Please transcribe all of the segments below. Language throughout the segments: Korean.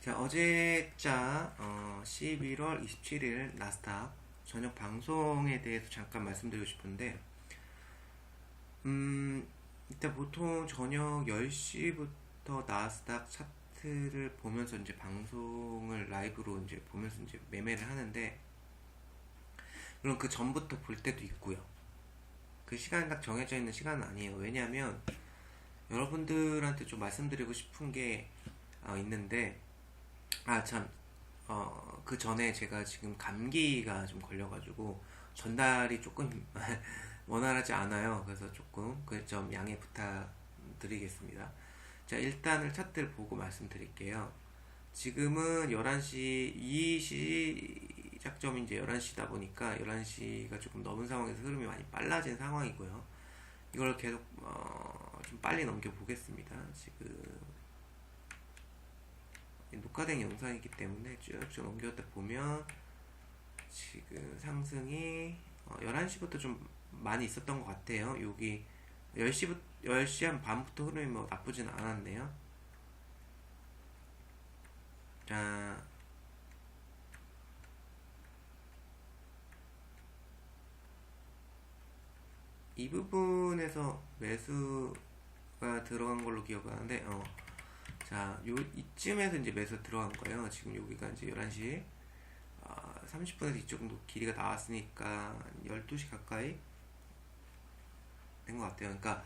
자, 어제자 11월 27일 나스닥 저녁 방송에 대해서 잠깐 말씀드리고 싶은데, 일단 보통 저녁 10시부터 나스닥 차트를 보면서 이제 방송을 라이브로 이제 보면서 이제 매매를 하는데, 물론 그 전부터 볼 때도 있고요. 그 시간 딱 정해져 있는 시간은 아니에요. 왜냐하면 여러분들한테 좀 말씀드리고 싶은 게 있는데, 참, 그 전에 제가 지금 감기가 좀 걸려가지고 전달이 조금 원활하지 않아요. 그래서 조금 그 점 양해 부탁드리겠습니다. 자, 일단은 차트를 보고 말씀드릴게요. 지금은 11시, 이 시작점이 이제 11시다 보니까 11시가 조금 넘은 상황에서 흐름이 많이 빨라진 상황이고요. 이걸 계속, 좀 빨리 넘겨보겠습니다. 지금 녹화된 영상이기 때문에 쭉쭉 넘겼다 보면 지금 상승이 11시부터 좀 많이 있었던 것 같아요. 여기 10시 한 반부터 흐름이 뭐 나쁘진 않았네요. 자, 이 부분에서 매수가 들어간 걸로 기억하는데, 자, 이쯤에서 이제 매수 들어간 거예요. 지금 여기가 이제 11시 30분에서 이쪽 정도 길이가 나왔으니까 12시 가까이 된 것 같아요. 그러니까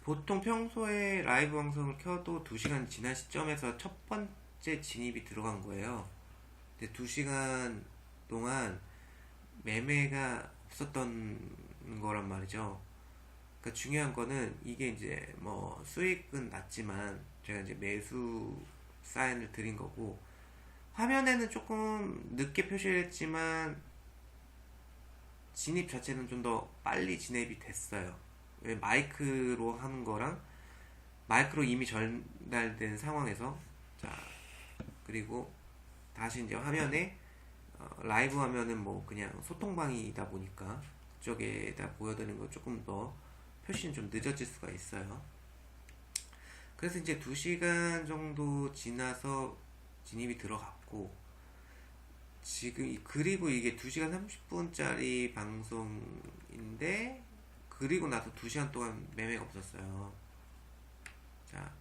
보통 평소에 라이브 방송을 켜도 2시간 지난 시점에서 첫 번째 진입이 들어간 거예요. 근데 2시간 동안 매매가 없었던 거란 말이죠. 그러니까 중요한 거는 이게 이제 뭐 수익은 낮지만 제가 이제 매수 사인을 드린 거고, 화면에는 조금 늦게 표시를 했지만 진입 자체는 좀 더 빨리 진입이 됐어요. 왜 마이크로 하는 거랑 마이크로 이미 전달된 상황에서, 자, 그리고 다시 이제 화면에 라이브 화면은 뭐 그냥 소통방이다 보니까 그쪽에다 보여드리는 거 조금 더 표시는 좀 늦어질 수가 있어요. 그래서 이제 2시간 정도 지나서 진입이 들어갔고, 지금 그리고 이게 2시간 30분짜리 방송인데, 그리고 나서 2시간 동안 매매가 없었어요. 자,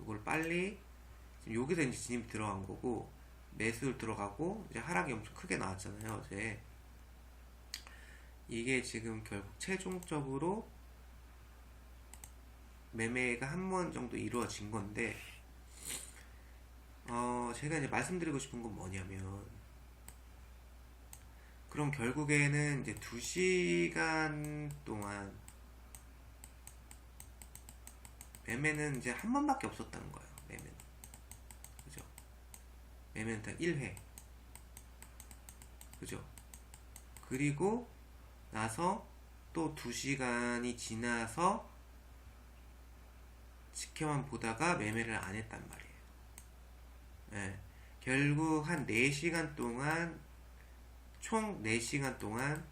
이걸 빨리 지금 여기서 이제 진입이 들어간 거고, 매수를 들어가고 이제 하락이 엄청 크게 나왔잖아요, 어제. 이게 지금 결국 최종적으로 매매가 한 번 정도 이루어진 건데, 제가 이제 말씀드리고 싶은 건 뭐냐면, 그럼 결국에는 이제 2시간 동안 매매는 이제 한 번밖에 없었다는 거예요. 매매는. 그죠? 매매는 다 1회. 그죠? 그리고 나서 또 2시간이 지나서 지켜만 보다가 매매를 안 했단 말이에요. 네. 결국 한 4시간 동안, 총 4시간 동안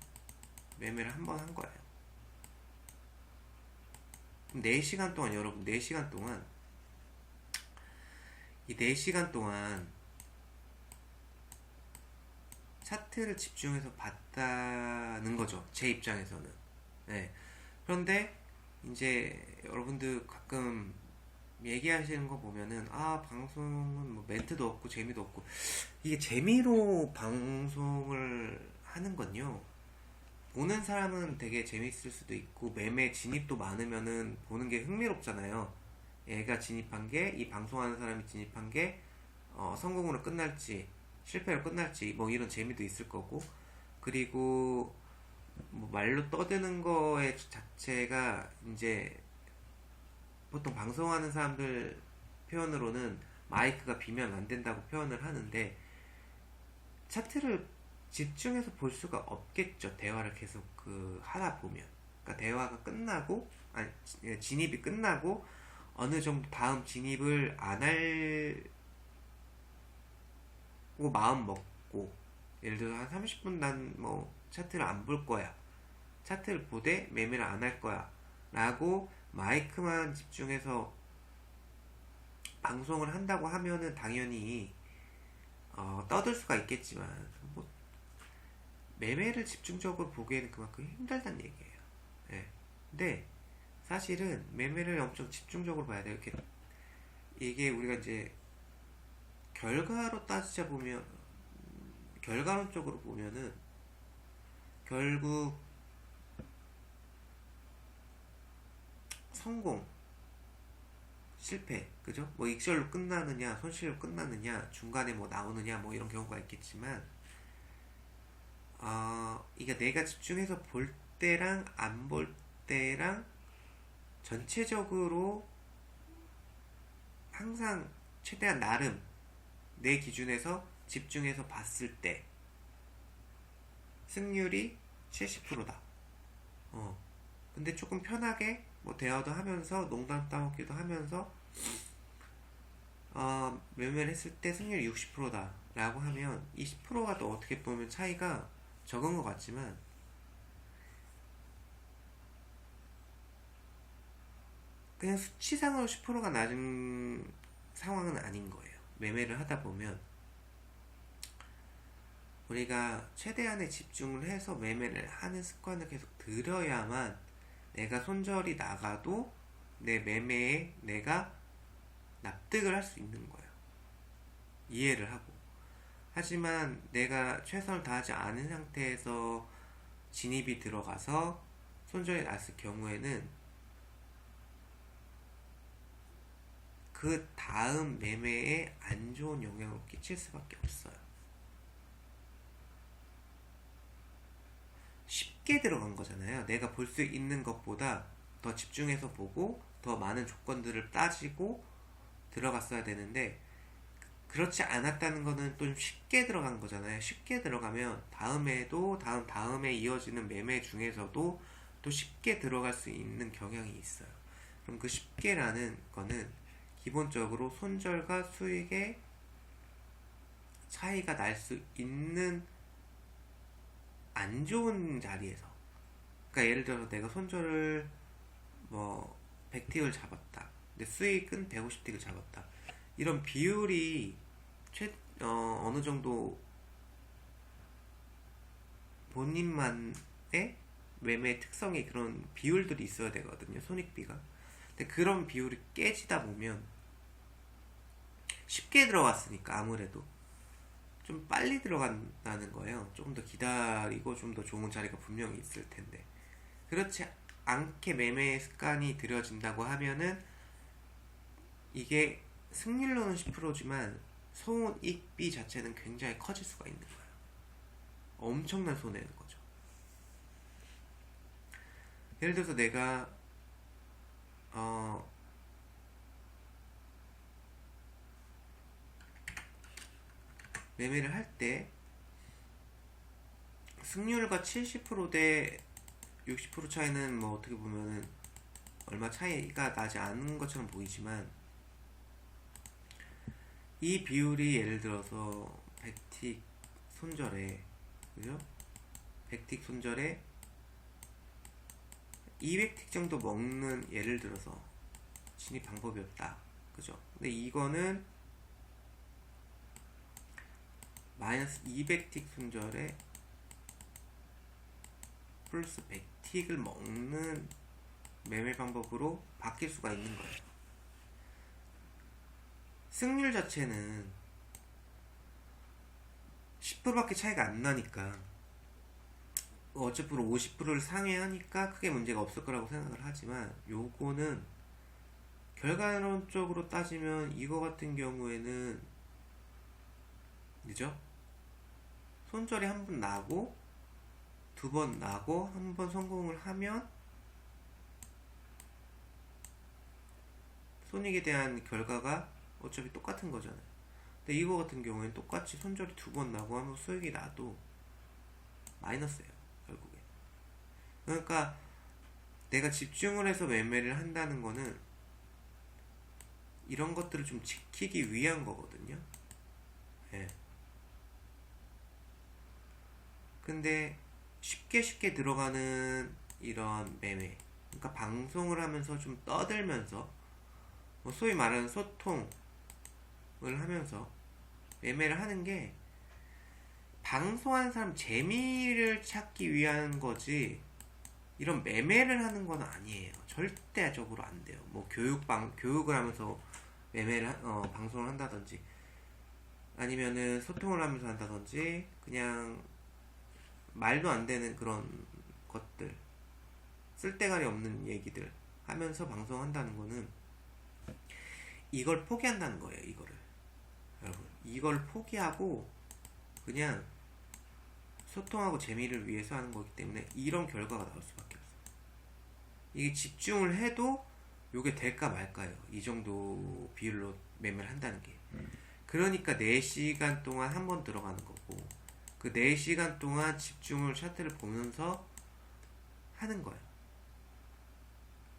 매매를 한 번 한 거예요. 그럼 4시간 동안, 여러분, 4시간 동안, 이 4시간 동안 차트를 집중해서 봤다는 거죠. 제 입장에서는. 네. 그런데 이제 여러분들 가끔 얘기하시는 거 보면은, 방송은 뭐 멘트도 없고 재미도 없고, 이게 재미로 방송을 하는 건요, 보는 사람은 되게 재밌을 수도 있고 매매 진입도 많으면은 보는 게 흥미롭잖아요. 얘가 진입한 게, 이 방송하는 사람이 진입한 게 성공으로 끝날지 실패로 끝날지 뭐 이런 재미도 있을 거고, 그리고 뭐 말로 떠드는 거의 자체가 이제 보통 방송하는 사람들 표현으로는 마이크가 비면 안 된다고 표현을 하는데, 차트를 집중해서 볼 수가 없겠죠. 대화를 계속 하다 보면. 그러니까 대화가 끝나고, 아니, 진입이 끝나고 어느 정도 다음 진입을 안 하려고 마음 먹고, 예를 들어 한 30분 난 뭐 차트를 안 볼 거야, 차트를 보되 매매를 안 할 거야 라고 마이크만 집중해서 방송을 한다고 하면은 당연히 떠들 수가 있겠지만 뭐 매매를 집중적으로 보기에는 그만큼 힘들다는 얘기예요. 예. 근데 사실은 매매를 엄청 집중적으로 봐야 돼요. 이게 우리가 이제 결과로 따지자 보면, 결과론적으로 보면은 결국 성공, 실패, 그죠? 뭐 익절로 끝나느냐, 손실로 끝나느냐, 중간에 뭐 나오느냐, 뭐 이런 경우가 있겠지만, 이게 내가 집중해서 볼 때랑 안 볼 때랑 전체적으로 항상 최대한 나름 내 기준에서 집중해서 봤을 때 승률이 70%다. 근데 조금 편하게 뭐 대화도 하면서 농담 따먹기도 하면서 매매를 했을 때 승률이 60%다 라고 하면 20%가 또 어떻게 보면 차이가 적은 것 같지만, 그냥 수치상으로 10%가 낮은 상황은 아닌 거예요. 매매를 하다 보면 우리가 최대한의 집중을 해서 매매를 하는 습관을 계속 들여야만 내가 손절이 나가도 내 매매에 내가 납득을 할 수 있는 거예요. 이해를 하고. 하지만 내가 최선을 다하지 않은 상태에서 진입이 들어가서 손절이 났을 경우에는 그 다음 매매에 안 좋은 영향을 끼칠 수밖에 없어요. 쉽게 들어간 거잖아요. 내가 볼 수 있는 것보다 더 집중해서 보고 더 많은 조건들을 따지고 들어갔어야 되는데, 그렇지 않았다는 거는 또 좀 쉽게 들어간 거잖아요. 쉽게 들어가면 다음에도 다음에 이어지는 매매 중에서도 또 쉽게 들어갈 수 있는 경향이 있어요. 그럼 그 쉽게라는 거는 기본적으로 손절과 수익의 차이가 날 수 있는 안 좋은 자리에서, 그러니까 예를 들어서 내가 손절을 뭐 100틱을 잡았다. 근데 수익은 150틱을 잡았다. 이런 비율이 어느 정도 본인만의 매매 특성의 그런 비율들이 있어야 되거든요. 손익비가. 근데 그런 비율이 깨지다 보면 쉽게 들어갔으니까 아무래도 좀 빨리 들어간다는 거예요. 조금 더 기다리고 좀 더 좋은 자리가 분명히 있을 텐데, 그렇지 않게 매매 습관이 들여진다고 하면은 이게 승률로는 10%지만 손익비 자체는 굉장히 커질 수가 있는 거예요. 엄청난 손해는 거죠. 예를 들어서 내가 매매를 할 때 승률과 70%대 60% 차이는 뭐 어떻게 보면은 얼마 차이가 나지 않은 것처럼 보이지만, 이 비율이 예를 들어서 100틱 손절에, 그죠? 100틱 손절에 200틱 정도 먹는, 예를 들어서 진입 방법이었다. 그죠? 근데 이거는 마이너스 200틱 손절에 플러스 100틱을 먹는 매매 방법으로 바뀔 수가 있는 거예요. 승률 자체는 10%밖에 차이가 안 나니까, 어차피 50%를 상회하니까 크게 문제가 없을 거라고 생각을 하지만, 요거는 결과론적으로 따지면 이거 같은 경우에는, 그죠? 손절이 한 번 나고 두 번 나고 한 번 성공을 하면 손익에 대한 결과가 어차피 똑같은 거잖아요. 근데 이거 같은 경우에는 똑같이 손절이 두 번 나고 하면 수익이 나도 마이너스예요, 결국에. 그러니까 내가 집중을 해서 매매를 한다는 거는 이런 것들을 좀 지키기 위한 거거든요. 예. 근데 쉽게 들어가는 이런 매매, 그러니까 방송을 하면서 좀 떠들면서, 뭐 소위 말하는 소통을 하면서 매매를 하는 게 방송하는 사람 재미를 찾기 위한 거지 이런 매매를 하는 건 아니에요. 절대적으로 안 돼요. 뭐 교육을 하면서 방송을 한다든지 아니면은 소통을 하면서 한다든지 그냥 말도 안 되는 그런 것들 쓸데가리 없는 얘기들 하면서 방송한다는 거는 이걸 포기한다는 거예요. 이거를 여러분 이걸 포기하고 그냥 소통하고 재미를 위해서 하는 거기 때문에 이런 결과가 나올 수밖에 없어요. 이게 집중을 해도 이게 될까 말까요. 이 정도 비율로 매매를 한다는 게. 그러니까 4시간 동안 한 번 들어가는 거고 그 4시간 동안 집중을 차트를 보면서 하는 거예요.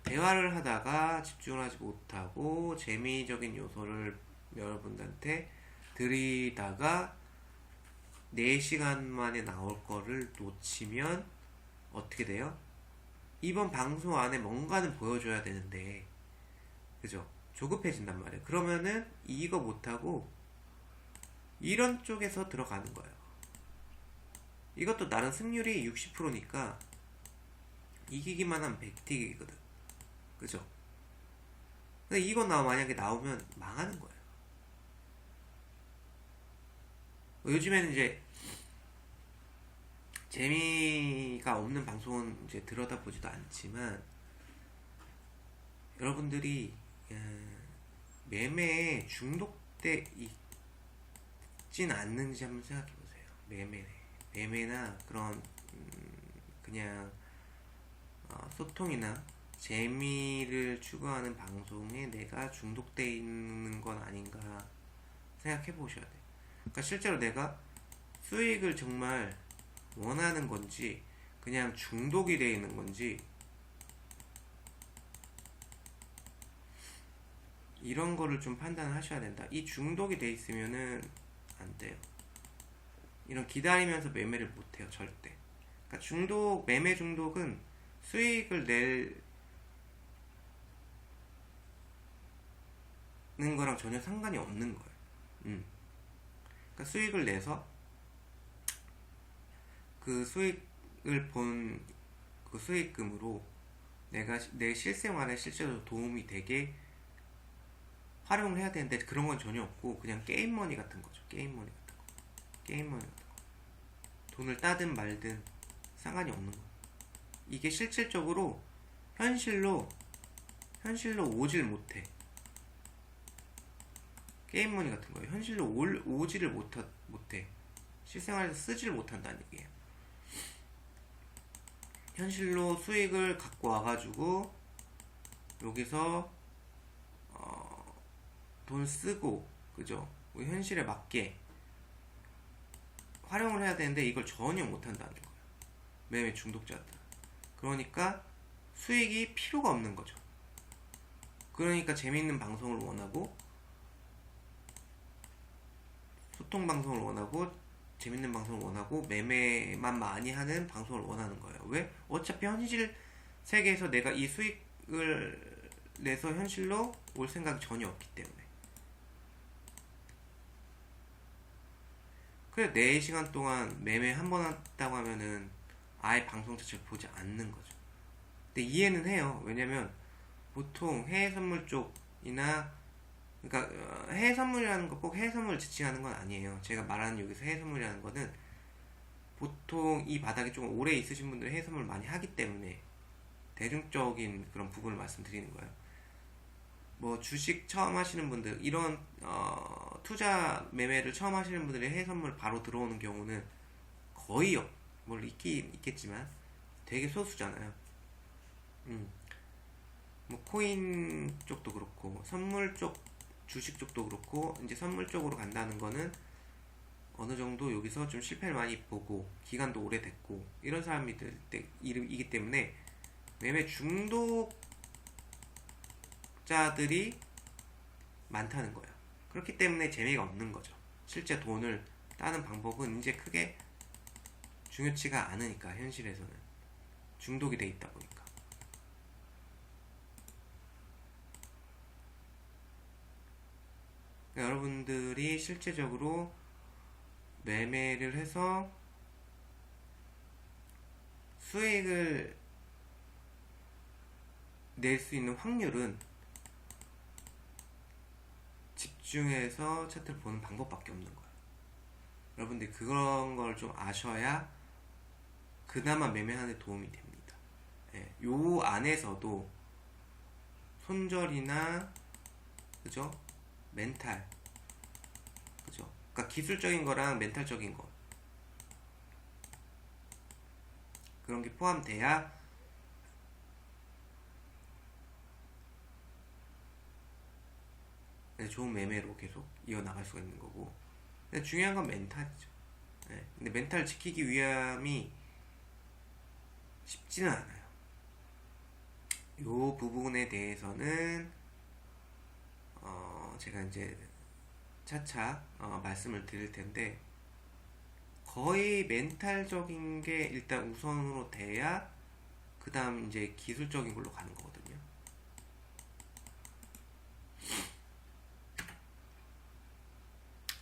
대화를 하다가 집중을 하지 못하고 재미적인 요소를 여러분들한테 드리다가 4시간 만에 나올 거를 놓치면 어떻게 돼요? 이번 방송 안에 뭔가는 보여줘야 되는데 그죠? 조급해진단 말이에요. 그러면은 이거 못하고 이런 쪽에서 들어가는 거예요. 이것도 나름 승률이 60%니까 이기기만 하면 100틱이거든. 그죠? 근데 이거 만약에 나오면 망하는 거예요. 요즘에는 이제 재미가 없는 방송은 이제 들여다보지도 않지만 여러분들이 매매에 중독돼 있진 않는지 한번 생각해 보세요. 매매나 그런 그냥 소통이나 재미를 추구하는 방송에 내가 중독돼 있는 건 아닌가 생각해 보셔야 돼요. 그러니까 실제로 내가 수익을 정말 원하는 건지 그냥 중독이 되어 있는 건지 이런 거를 좀 판단을 하셔야 된다. 이 중독이 돼 있으면은 안 돼요. 이런 기다리면서 매매를 못 해요, 절대. 그러니까 매매 중독은 수익을 내는 거랑 전혀 상관이 없는 거예요. 그러니까 수익을 내서 그 수익을 본 그 수익금으로 내가 내 실생활에 실제로 도움이 되게 활용을 해야 되는데 그런 건 전혀 없고 그냥 게임머니 같은 거죠. 게임머니 같은 거. 돈을 따든 말든 상관이 없는 거예요. 이게 실질적으로 현실로 오질 못해. 게임머니 같은 거예요. 현실로 오지를 못해. 실생활에서 쓰지를 못한다는 얘기예요. 현실로 수익을 갖고 와가지고 여기서 돈 쓰고 그죠? 현실에 맞게 활용을 해야 되는데 이걸 전혀 못한다는 거예요. 매매 중독자들. 그러니까 수익이 필요가 없는 거죠. 그러니까 재밌는 방송을 원하고 소통 방송을 원하고 재밌는 방송을 원하고 매매만 많이 하는 방송을 원하는 거예요. 왜? 어차피 현실 세계에서 내가 이 수익을 내서 현실로 올 생각이 전혀 없기 때문에. 그래 4시간 동안 매매 한 번 한다고 하면은 아예 방송 자체를 보지 않는 거죠. 근데 이해는 해요. 왜냐면 보통 해외 선물 쪽이나 그러니까 해외 선물이라는 거 꼭 해외 선물을 지칭하는 건 아니에요. 제가 말하는 여기서 해외 선물이라는 거는 보통 이 바닥에 좀 오래 있으신 분들은 해외 선물 많이 하기 때문에 대중적인 그런 부분을 말씀드리는 거예요. 뭐 주식 처음 하시는 분들 이런 투자 매매를 처음 하시는 분들이 해외 선물 바로 들어오는 경우는 거의 뭘 있긴 있겠지만 되게 소수잖아요. 뭐 코인 쪽도 그렇고 선물 쪽 주식 쪽도 그렇고 이제 선물 쪽으로 간다는 거는 어느 정도 여기서 좀 실패를 많이 보고 기간도 오래됐고 이런 사람이기 때문에 매매 중독자들이 많다는 거예요. 그렇기 때문에 재미가 없는 거죠. 실제 돈을 따는 방법은 이제 크게 중요치가 않으니까 현실에서는 중독이 돼 있다 보니까. 그러니까 여러분들이 실제적으로 매매를 해서 수익을 낼 수 있는 확률은 집중해서 차트를 보는 방법밖에 없는 거예요. 여러분들이 그런 걸 좀 아셔야 그나마 매매하는 데 도움이 됩니다. 예, 요 안에서도 손절이나 그죠? 멘탈 그죠? 그러니까 기술적인 거랑 멘탈적인 거 그런 게 포함돼야 좋은 매매로 계속 이어나갈 수가 있는 거고. 근데 중요한 건 멘탈이죠. 네. 근데 멘탈 지키기 위함이 쉽지는 않아요. 요 부분에 대해서는 제가 이제 차차 말씀을 드릴 텐데, 거의 멘탈적인 게 일단 우선으로 돼야 그 다음 이제 기술적인 걸로 가는 거거든요.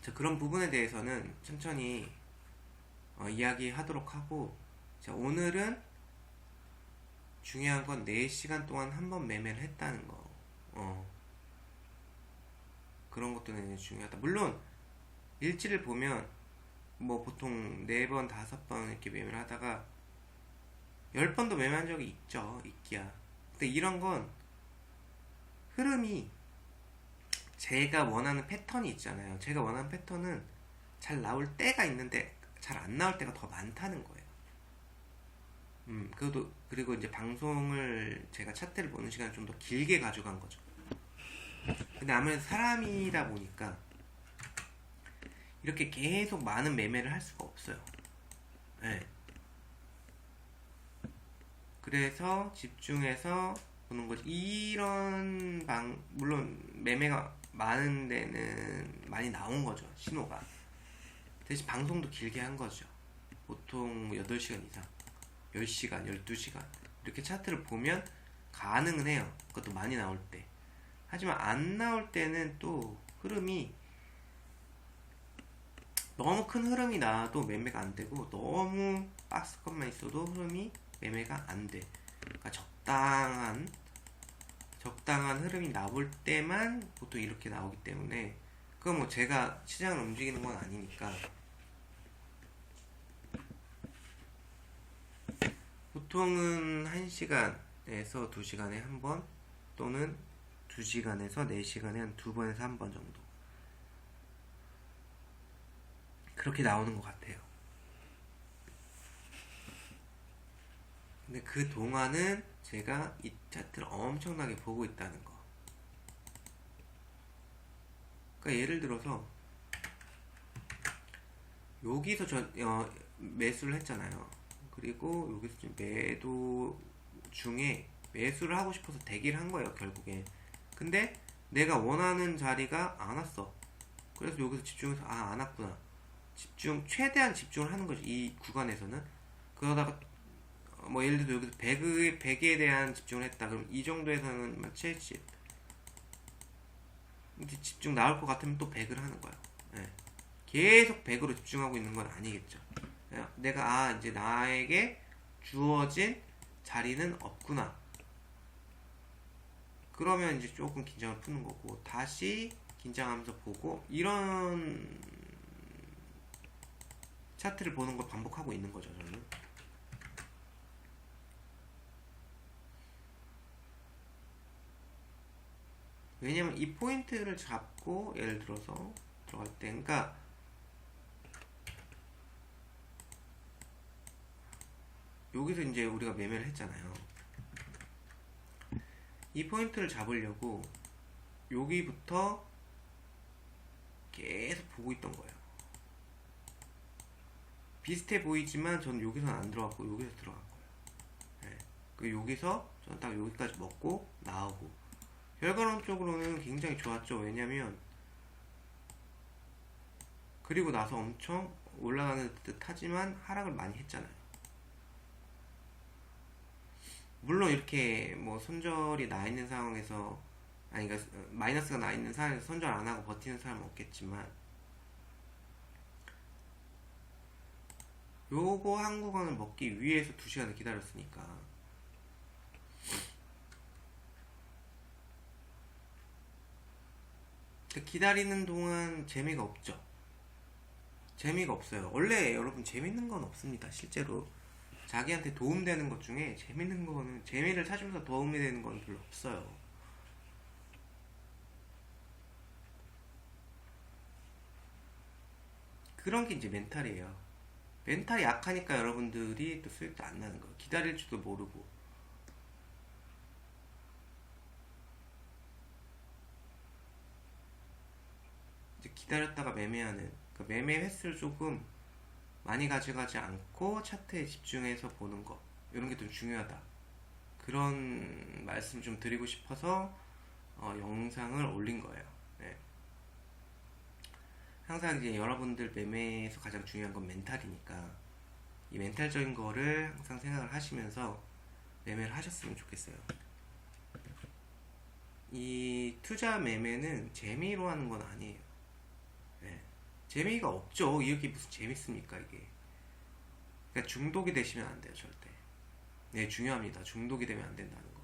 자, 그런 부분에 대해서는 천천히 이야기하도록 하고, 자, 오늘은 중요한 건 4시간 동안 한 번 매매를 했다는 거. 그런 것도 굉장히 중요하다. 물론 일지를 보면 뭐 보통 4번, 5번 이렇게 매매를 하다가 10번도 매매한 적이 있죠. 있기야. 근데 이런 건 흐름이 제가 원하는 패턴이 있잖아요. 제가 원하는 패턴은 잘 나올 때가 있는데 잘 안 나올 때가 더 많다는 거예요. 그리고 이제 방송을 제가 차트를 보는 시간을 좀 더 길게 가져간 거죠. 근데 아무래도 사람이다 보니까 이렇게 계속 많은 매매를 할 수가 없어요. 네. 그래서 집중해서 보는 거지. 이런 물론 매매가 많은 데는 많이 나온 거죠. 신호가. 대신 방송도 길게 한 거죠. 보통 8시간 이상, 10시간, 12시간 이렇게 차트를 보면 가능은 해요. 그것도 많이 나올 때. 하지만 안 나올 때는 또 흐름이 너무 큰 흐름이 나도 매매가 안 되고, 너무 박스권만 있어도 흐름이 매매가 안 돼. 그러니까 적당한 흐름이 나올 때만 보통 이렇게 나오기 때문에, 그건 뭐 제가 시장을 움직이는 건 아니니까. 보통은 1시간에서 2시간에 한 번, 또는 2시간에서 4시간에 한 2번에서 1번 정도 그렇게 나오는 것 같아요. 근데 그 동안은 제가 이 차트를 엄청나게 보고 있다는 거. 그러니까 예를 들어서 여기서 매수를 했잖아요. 그리고 여기서 지금 매도 중에 매수를 하고 싶어서 대기를 한 거예요, 결국에. 근데 내가 원하는 자리가 안 왔어. 그래서 여기서 집중해서 안 왔구나. 최대한 집중을 하는 거죠, 이 구간에서는. 그러다가 뭐 예를 들어 여기서 100에 대한 집중을 했다. 그럼 이 정도에서는 70 집중 나올 것 같으면 또 100을 하는 거예요. 네. 계속 100으로 집중하고 있는 건 아니겠죠. 내가 이제 나에게 주어진 자리는 없구나. 그러면 이제 조금 긴장을 푸는 거고, 다시 긴장하면서 보고, 이런 차트를 보는 걸 반복하고 있는 거죠, 저는. 왜냐면 이 포인트를 잡고 예를 들어서 들어갈 때, 그러니까 여기서 이제 우리가 매매를 했잖아요. 이 포인트를 잡으려고 여기부터 계속 보고 있던 거예요. 비슷해 보이지만 저는 여기서는 안 들어갔고 여기서 들어간 거예요. 네. 그 여기서 저는 딱 여기까지 먹고 나오고, 결과론적으로는 굉장히 좋았죠. 왜냐면 그리고 나서 엄청 올라가는 듯 하지만 하락을 많이 했잖아요. 물론 이렇게 뭐 손절이 나 있는 상황에서 아니 그러니까 마이너스가 나 있는 상황에서 손절 안 하고 버티는 사람은 없겠지만, 요거 한 구간을 먹기 위해서 2시간을 기다렸으니까 기다리는 동안 재미가 없죠. 재미가 없어요. 원래 여러분 재밌는 건 없습니다. 실제로 자기한테 도움되는 것 중에 재밌는 거는, 재미를 찾으면서 도움이 되는 건 별로 없어요. 그런 게 이제 멘탈이에요. 멘탈이 약하니까 여러분들이 또 수익도 안 나는 거예요. 기다릴 줄도 모르고. 이제 기다렸다가 매매하는, 그 매매 횟수를 조금 많이 가져가지 않고 차트에 집중해서 보는 거, 이런 게 좀 중요하다. 그런 말씀 좀 드리고 싶어서 영상을 올린 거예요. 네. 항상 이제 여러분들 매매에서 가장 중요한 건 멘탈이니까, 이 멘탈적인 거를 항상 생각을 하시면서 매매를 하셨으면 좋겠어요. 이 투자 매매는 재미로 하는 건 아니에요. 네. 재미가 없죠. 이게 무슨 재밌습니까, 이게. 그러니까 중독이 되시면 안 돼요, 절대. 네, 중요합니다. 중독이 되면 안 된다는 거.